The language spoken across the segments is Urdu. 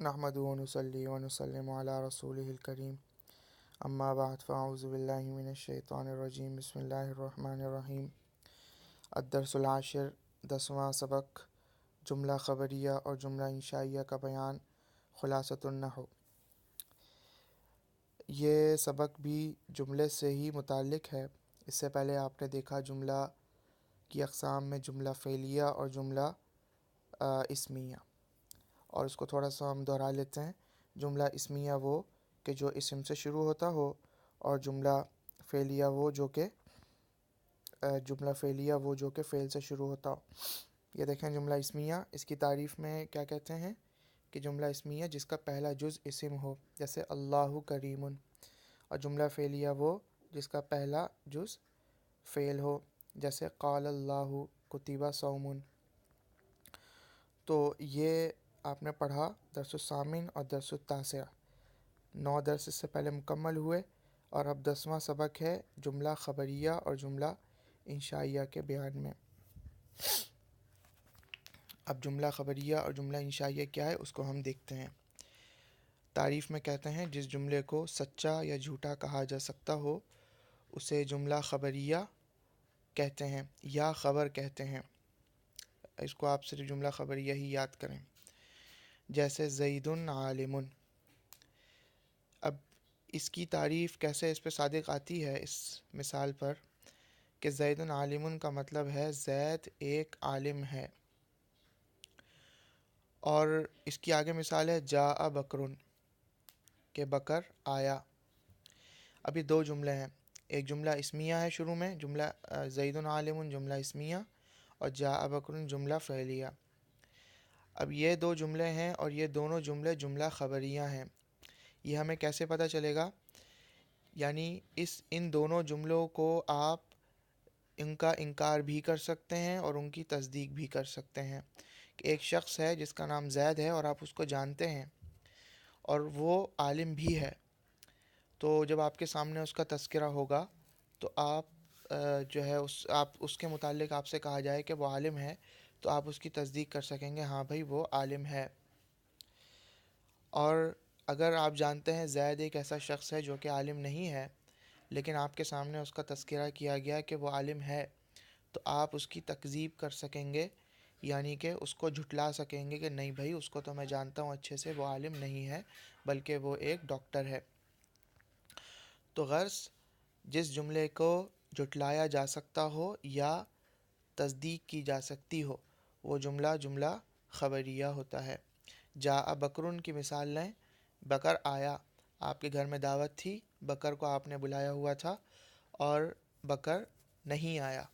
نحمدہ ونصلی ونسلم علی رسولہ الکریم اما بعد فاعوذ باللہ من الشیطان الرجیم بسم اللہ الرحمن الرحیم الدرس العاشر 10واں سبق جملہ خبریہ اور جملہ انشائیہ کا بیان خلاصۃ النحو۔ یہ سبق بھی جملے سے ہی متعلق ہے۔ اس سے پہلے آپ نے دیکھا جملہ کی اقسام میں جملہ فعلیہ اور جملہ اسمیہ، اور اس کو تھوڑا سا ہم دہرا لیتے ہیں۔ جملہ اسمیہ وہ کہ جو اسم سے شروع ہوتا ہو، اور جملہ فعلیہ وہ جو کہ فعل سے شروع ہوتا ہو۔ یہ دیکھیں جملہ اسمیہ، اس کی تعریف میں کیا کہتے ہیں کہ جملہ اسمیہ جس کا پہلا جز اسم ہو، جیسے اللہ کریم، اور جملہ فعلیہ وہ جس کا پہلا جز فعل ہو، جیسے قال اللہ کتب صوم۔ تو یہ آپ نے پڑھا درس الثامن اور درس التاسع، 9 درس اس سے پہلے مکمل ہوئے، اور اب 10واں سبق ہے جملہ خبریہ اور جملہ انشائیہ کے بیان میں۔ اب جملہ خبریہ اور جملہ انشائیہ کیا ہے اس کو ہم دیکھتے ہیں۔ تعریف میں کہتے ہیں جس جملے کو سچا یا جھوٹا کہا جا سکتا ہو اسے جملہ خبریہ کہتے ہیں یا خبر کہتے ہیں۔ اس کو آپ صرف جملہ خبریہ ہی یاد کریں، جیسے زید عالم۔ اب اس کی تعریف کیسے اس پہ صادق آتی ہے اس مثال پر کہ زید عالم کا مطلب ہے زید ایک عالم ہے، اور اس کی آگے مثال ہے جاء بکر، کہ بکر آیا۔ ابھی 2 جملے ہیں، ایک جملہ اسمیہ ہے شروع میں، جملہ زید عالم جملہ اسمیہ، اور جاء بکر جملہ فعلیہ۔ اب یہ 2 جملے ہیں اور یہ دونوں جملے جملہ خبریہ ہیں۔ یہ ہمیں کیسے پتہ چلے گا؟ یعنی ان دونوں جملوں کو آپ ان کا انکار بھی کر سکتے ہیں اور ان کی تصدیق بھی کر سکتے ہیں، کہ ایک شخص ہے جس کا نام زید ہے اور آپ اس کو جانتے ہیں اور وہ عالم بھی ہے، تو جب آپ کے سامنے اس کا تذکرہ ہوگا تو آپ جو ہے اس کے متعلق آپ سے کہا جائے کہ وہ عالم ہے، تو آپ اس کی تصدیق کر سکیں گے، ہاں بھائی وہ عالم ہے۔ اور اگر آپ جانتے ہیں زید ایک ایسا شخص ہے جو کہ عالم نہیں ہے، لیکن آپ کے سامنے اس کا تذکرہ کیا گیا کہ وہ عالم ہے، تو آپ اس کی تکذیب کر سکیں گے، یعنی کہ اس کو جھٹلا سکیں گے کہ نہیں بھائی اس کو تو میں جانتا ہوں اچھے سے، وہ عالم نہیں ہے بلکہ وہ ایک ڈاکٹر ہے۔ تو غرض جس جملے کو جھٹلایا جا سکتا ہو یا تصدیق کی جا سکتی ہو وہ جملہ خبریہ ہوتا ہے۔ جاء بکرن کی مثال لیں، بکر آیا، آپ کے گھر میں دعوت تھی، بکر کو آپ نے بلایا ہوا تھا اور بکر نہیں آیا،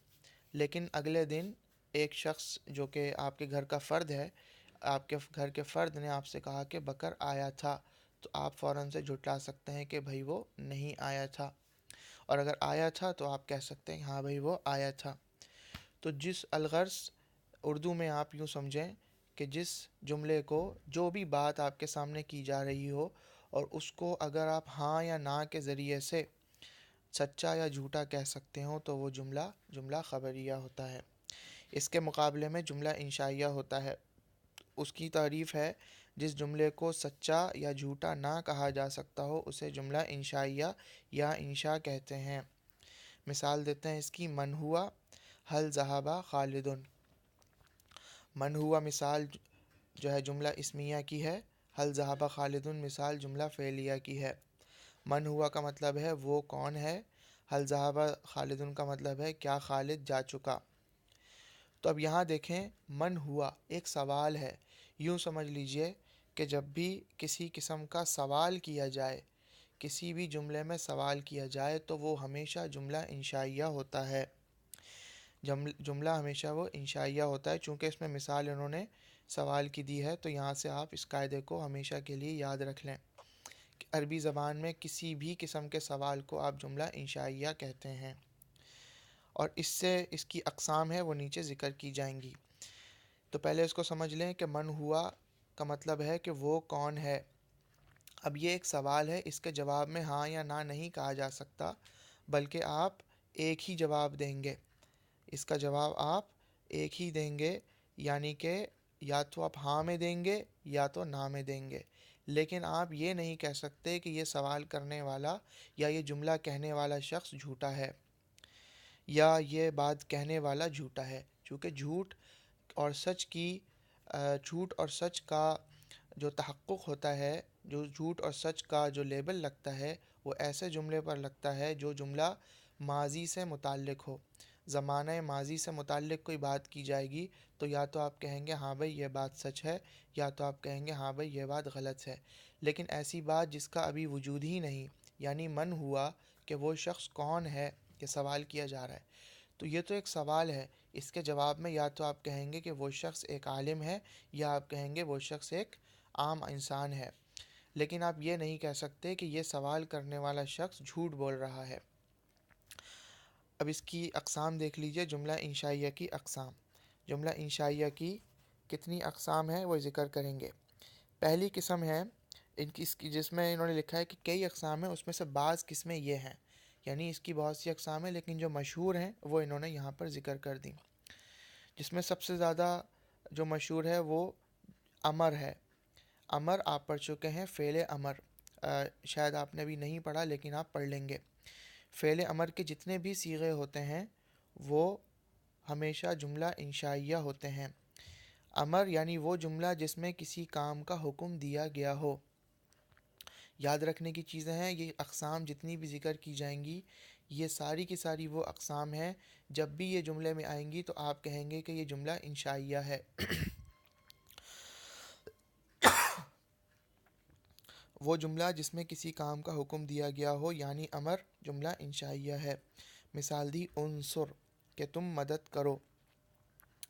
لیکن اگلے دن ایک شخص جو کہ آپ کے گھر کا فرد ہے، آپ کے گھر کے فرد نے آپ سے کہا کہ بکر آیا تھا، تو آپ فوراً سے جھٹلا سکتے ہیں کہ بھائی وہ نہیں آیا تھا، اور اگر آیا تھا تو آپ کہہ سکتے ہیں ہاں بھائی وہ آیا تھا۔ تو جس الغرض اردو میں آپ یوں سمجھیں کہ جس جملے کو جو بھی بات آپ کے سامنے کی جا رہی ہو اور اس کو اگر آپ ہاں یا نہ کے ذریعے سے سچا یا جھوٹا کہہ سکتے ہوں تو وہ جملہ خبریہ ہوتا ہے۔ اس کے مقابلے میں جملہ انشائیہ ہوتا ہے۔ اس کی تعریف ہے جس جملے کو سچا یا جھوٹا نہ کہا جا سکتا ہو اسے جملہ انشائیہ یا انشاء کہتے ہیں۔ مثال دیتے ہیں اس کی، من ہوا حل ذہب خالد۔ من ہوا مثال جو ہے جملہ اسمیہ کی ہے، حل ذہب خالد مثال جملہ فعلیہ کی ہے۔ من ہوا کا مطلب ہے وہ کون ہے، حل ذہب خالد کا مطلب ہے کیا خالد جا چکا۔ تو اب یہاں دیکھیں من ہوا ایک سوال ہے، یوں سمجھ لیجئے کہ جب بھی کسی قسم کا سوال کیا جائے، کسی بھی جملے میں سوال کیا جائے تو وہ ہمیشہ جملہ انشائیہ ہوتا ہے۔ جملہ ہمیشہ وہ انشائیہ ہوتا ہے، چونکہ اس میں مثال انہوں نے سوال کی دی ہے، تو یہاں سے آپ اس قاعدے کو ہمیشہ کے لیے یاد رکھ لیں کہ عربی زبان میں کسی بھی قسم کے سوال کو آپ جملہ انشائیہ کہتے ہیں، اور اس کی اقسام ہے وہ نیچے ذکر کی جائیں گی۔ تو پہلے اس کو سمجھ لیں کہ من ہوا کا مطلب ہے کہ وہ کون ہے۔ اب یہ ایک سوال ہے، اس کے جواب میں ہاں یا نہ نہیں کہا جا سکتا، بلکہ آپ ایک ہی جواب دیں گے، اس کا جواب آپ ایک ہی دیں گے، یعنی کہ یا تو آپ ہاں میں دیں گے یا تو نا میں دیں گے، لیکن آپ یہ نہیں کہہ سکتے کہ یہ سوال کرنے والا یا یہ جملہ کہنے والا شخص جھوٹا ہے یا یہ بات کہنے والا جھوٹا ہے، چونکہ اور سچ کی جھوٹ اور سچ کا جو تحقق ہوتا ہے، جو جھوٹ اور سچ کا جو لیبل لگتا ہے وہ ایسے جملے پر لگتا ہے جو جملہ ماضی سے متعلق ہو۔ زمانہ ماضی سے متعلق کوئی بات کی جائے گی تو یا تو آپ کہیں گے ہاں بھائی یہ بات سچ ہے، یا تو آپ کہیں گے ہاں بھائی یہ بات غلط ہے۔ لیکن ایسی بات جس کا ابھی وجود ہی نہیں، یعنی من ہوا کہ وہ شخص کون ہے کہ سوال کیا جا رہا ہے، تو یہ تو ایک سوال ہے، اس کے جواب میں یا تو آپ کہیں گے کہ وہ شخص ایک عالم ہے یا آپ کہیں گے وہ شخص ایک عام انسان ہے، لیکن آپ یہ نہیں کہہ سکتے کہ یہ سوال کرنے والا شخص جھوٹ بول رہا ہے۔ اب اس کی اقسام دیکھ لیجئے، جملہ انشائیہ کی اقسام۔ جملہ انشائیہ کی کتنی اقسام ہیں وہ ذکر کریں گے۔ پہلی قسم ہے اس کی جس میں انہوں نے لکھا ہے کہ کئی اقسام ہیں، اس میں سے بعض قسمیں یہ ہیں، یعنی اس کی بہت سی اقسام ہیں لیکن جو مشہور ہیں وہ انہوں نے یہاں پر ذکر کر دیں، جس میں سب سے زیادہ جو مشہور ہے وہ امر ہے۔ امر آپ پڑھ چکے ہیں، فعل امر شاید آپ نے بھی نہیں پڑھا لیکن آپ پڑھ لیں گے۔ فعل امر کے جتنے بھی صیغے ہوتے ہیں وہ ہمیشہ جملہ انشائیہ ہوتے ہیں۔ امر یعنی وہ جملہ جس میں کسی کام کا حکم دیا گیا ہو۔ یاد رکھنے کی چیزیں ہیں، یہ اقسام جتنی بھی ذکر کی جائیں گی یہ ساری کی ساری وہ اقسام ہیں، جب بھی یہ جملے میں آئیں گی تو آپ کہیں گے کہ یہ جملہ انشائیہ ہے۔ وہ جملہ جس میں کسی کام کا حکم دیا گیا ہو یعنی امر، جملہ انشائیہ ہے۔ مثال دی، انصر کہ تم مدد کرو۔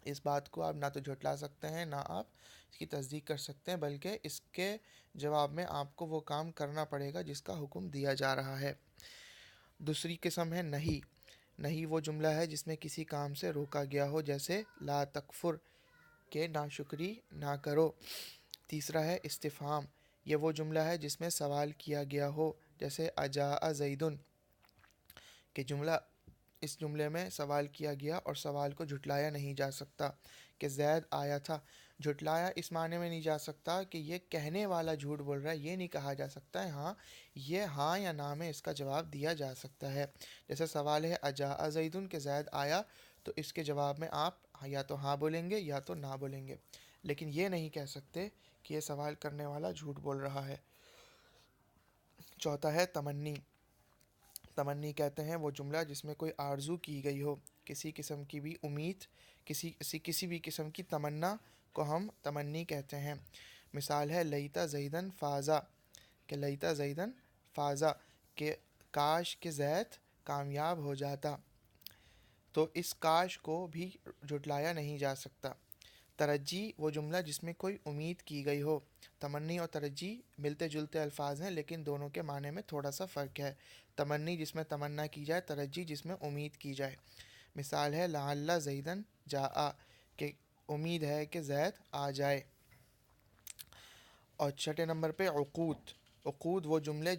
اس بات کو آپ نہ تو جھٹلا سکتے ہیں نہ آپ اس کی تصدیق کر سکتے ہیں، بلکہ اس کے جواب میں آپ کو وہ کام کرنا پڑے گا جس کا حکم دیا جا رہا ہے۔ دوسری قسم ہے نہیں۔ نہیں وہ جملہ ہے جس میں کسی کام سے روکا گیا ہو، جیسے لا تکفر کہ ناشکری نہ کرو۔ تیسرا ہے استفہام۔ یہ وہ جملہ ہے جس میں سوال کیا گیا ہو، جیسے اجاء زیدن کہ اس جملے میں سوال کیا گیا اور سوال کو جھٹلایا نہیں جا سکتا کہ زید آیا تھا۔ جھٹلایا اس معنی میں نہیں جا سکتا کہ یہ کہنے والا جھوٹ بول رہا ہے، یہ نہیں کہا جا سکتا ہے، ہاں یہ ہاں یا نہ میں اس کا جواب دیا جا سکتا ہے۔ جیسے سوال ہے اجاء زیدن کہ زید آیا، تو اس کے جواب میں آپ یا تو ہاں بولیں گے یا تو نہ بولیں گے، لیکن یہ نہیں کہہ سکتے کہ یہ سوال کرنے والا جھوٹ بول رہا ہے۔ چوتھا ہے تمنی۔ تمنی کہتے ہیں وہ جملہ جس میں کوئی آرزو کی گئی ہو، کسی قسم کی بھی امید، کسی بھی قسم کی تمنا کو ہم تمنی کہتے ہیں۔ مثال ہے لیتا زیدن فازا کہ لیتا زیدن فازا کہ کاش کہ زید کامیاب ہو جاتا، تو اس کاش کو بھی جھٹلایا نہیں جا سکتا۔ ترجی وہ جملہ جس میں کوئی امید کی گئی ہو۔ تمنی اور ترجی ملتے جلتے الفاظ ہیں لیکن دونوں کے معنی میں تھوڑا سا فرق ہے۔ تمنی جس میں تمنا کی جائے، ترجی جس میں امید کی جائے۔ مثال ہے لعل زیدن جاء کہ امید ہے کہ زید آ جائے۔ اور چھٹے نمبر پہ عقود۔ عقود وہ جملے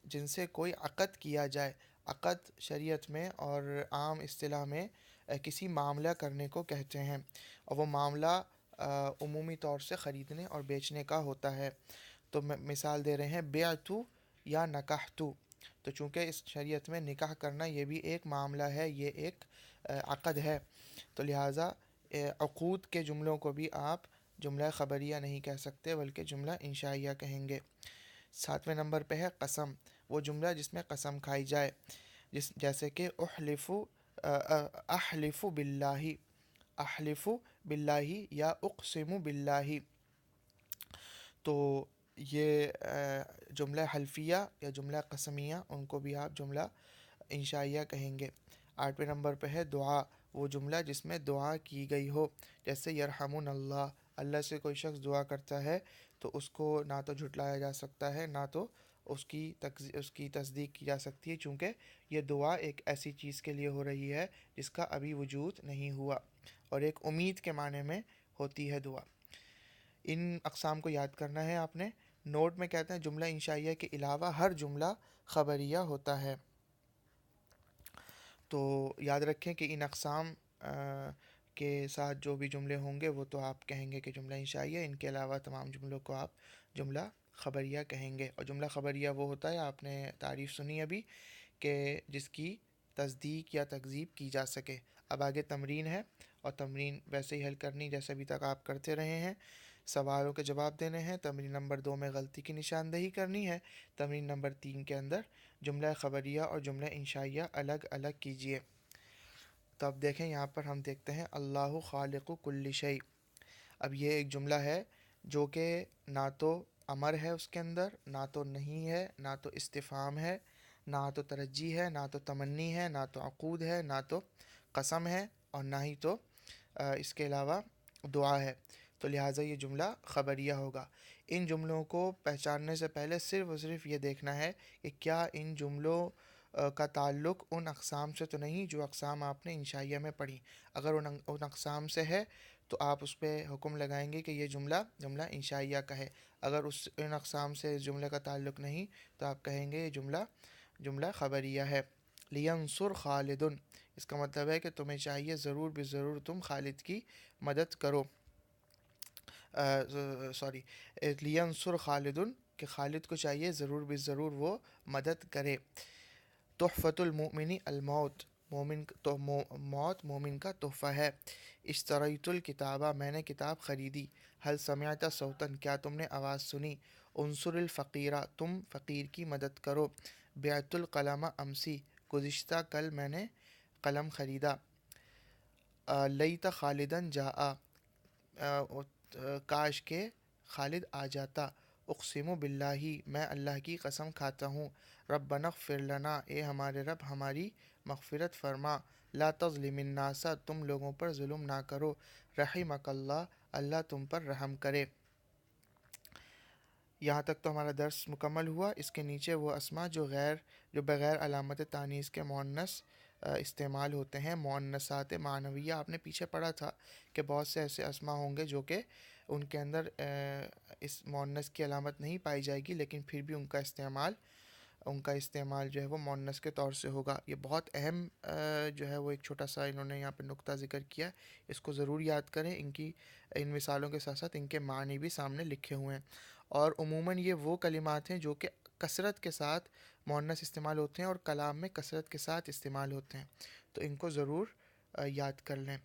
جن سے کوئی عقد کیا جائے۔ عقد شریعت میں اور عام اصطلاح میں کسی معاملہ کرنے کو کہتے ہیں، اور وہ معاملہ عمومی طور سے خریدنے اور بیچنے کا ہوتا ہے۔ تو مثال دے رہے ہیں بیعتو یا نکحتو، تو چونکہ اس شریعت میں نکاح کرنا یہ بھی ایک معاملہ ہے، یہ ایک عقد ہے، تو لہٰذا عقود کے جملوں کو بھی آپ جملہ خبریہ نہیں کہہ سکتے بلکہ جملہ انشائیہ کہیں گے۔ ساتویں نمبر پہ ہے قسم۔ وہ جملہ جس میں قسم کھائی جائے، جیسے کہ احلف باللہ، احلف باللہ یا اقسم باللہ، تو یہ جملہ حلفیہ یا جملہ قسمیہ، ان کو بھی آپ جملہ انشائیہ کہیں گے۔ آٹھویں نمبر پہ ہے دعا۔ وہ جملہ جس میں دعا کی گئی ہو، جیسے یرحمن اللہ، اللہ سے کوئی شخص دعا کرتا ہے تو اس کو نہ تو جھٹلایا جا سکتا ہے نہ تو اس کی تصدیق کی جا سکتی ہے، چونکہ یہ دعا ایک ایسی چیز کے لیے ہو رہی ہے جس کا ابھی وجود نہیں ہوا اور ایک امید کے معنی میں ہوتی ہے دعا۔ ان اقسام کو یاد کرنا ہے آپ نے۔ نوٹ میں کہتے ہیں جملہ انشائیہ کے علاوہ ہر جملہ خبریہ ہوتا ہے، تو یاد رکھیں کہ ان اقسام کے ساتھ جو بھی جملے ہوں گے وہ تو آپ کہیں گے کہ جملہ انشائیہ، ان کے علاوہ تمام جملوں کو آپ جملہ خبریہ کہیں گے۔ اور جملہ خبریہ وہ ہوتا ہے، آپ نے تعریف سنی ابھی، کہ جس کی تصدیق یا تکذیب کی جا سکے۔ اب آگے تمرین ہے، اور تمرین ویسے ہی حل کرنی جیسے ابھی تک آپ کرتے رہے ہیں، سوالوں کے جواب دینے ہیں۔ تمرین نمبر 2 میں غلطی کی نشاندہی کرنی ہے۔ تمرین نمبر 3 کے اندر جملہ خبریہ اور جملہ انشائیہ الگ الگ کیجئے۔ تو اب دیکھیں یہاں پر ہم دیکھتے ہیں اللہ خالق کل شیء۔ اب یہ ایک جملہ ہے جو کہ نہ تو امر ہے اس کے اندر، نہ تو نہیں ہے، نہ تو استفہام ہے، نہ تو ترجی ہے، نہ تو تمنی ہے، نہ تو عقود ہے، نہ تو قسم ہے، اور نہ ہی تو اس کے علاوہ دعا ہے۔ تو لہٰذا یہ جملہ خبریہ ہوگا۔ ان جملوں کو پہچاننے سے پہلے صرف اور صرف یہ دیکھنا ہے کہ کیا ان جملوں کا تعلق ان اقسام سے تو نہیں جو اقسام آپ نے انشائیہ میں پڑھی۔ اگر ان اقسام سے ہے تو آپ اس پہ حکم لگائیں گے کہ یہ جملہ انشائیہ کا ہے۔ اگر ان اقسام سے اس جملے کا تعلق نہیں تو آپ کہیں گے یہ جملہ خبریہ ہے۔ لینصر خالد، اس کا مطلب ہے کہ تمہیں چاہیے ضرور بے ضرور تم خالد کی مدد کرو، لینصر خالد، کہ خالد کو چاہیے ضرور بے ضرور وہ مدد کرے۔ تحفۃ المؤمن الموت، موت مومن کا تحفہ ہے۔ اشتریت الکتابہ، میں نے کتاب خریدی۔ حل سمعت صوتا، کیا تم نے آواز سنی۔ انصر الفقیرہ، تم فقیر کی مدد کرو۔ بعت القلم امسی، گزشتہ کل میں نے قلم خریدا۔ لیت خالدا جاء، کاش کہ خالد آ جاتا۔ اقسم باللہ، میں اللہ کی قسم کھاتا ہوں۔ ربنا اغفر لنا، اے ہمارے رب ہماری مغفرت فرما۔ لا تظلم الناس، تم لوگوں پر ظلم نہ کرو۔ رحمک اللہ، اللہ تم پر رحم کرے۔ یہاں تک تو ہمارا درس مکمل ہوا۔ اس کے نیچے وہ اسما جو بغیر علامت تانیث کے مؤنث استعمال ہوتے ہیں، مؤنثات معنویہ، آپ نے پیچھے پڑھا تھا کہ بہت سے ایسے اسما ہوں گے جو کہ ان کے اندر اس مؤنث کی علامت نہیں پائی جائے گی، لیکن پھر بھی ان کا استعمال جو ہے وہ مؤنث کے طور سے ہوگا۔ یہ بہت اہم جو ہے وہ ایک چھوٹا سا انہوں نے یہاں پہ نقطہ ذکر کیا، اس کو ضرور یاد کریں۔ ان مثالوں کے ساتھ ساتھ ان کے معنی بھی سامنے لکھے ہوئے ہیں۔ اور عموماً یہ وہ کلمات ہیں جو کہ کثرت کے ساتھ مؤنث استعمال ہوتے ہیں اور کلام میں کثرت کے ساتھ استعمال ہوتے ہیں، تو ان کو ضرور یاد کر لیں۔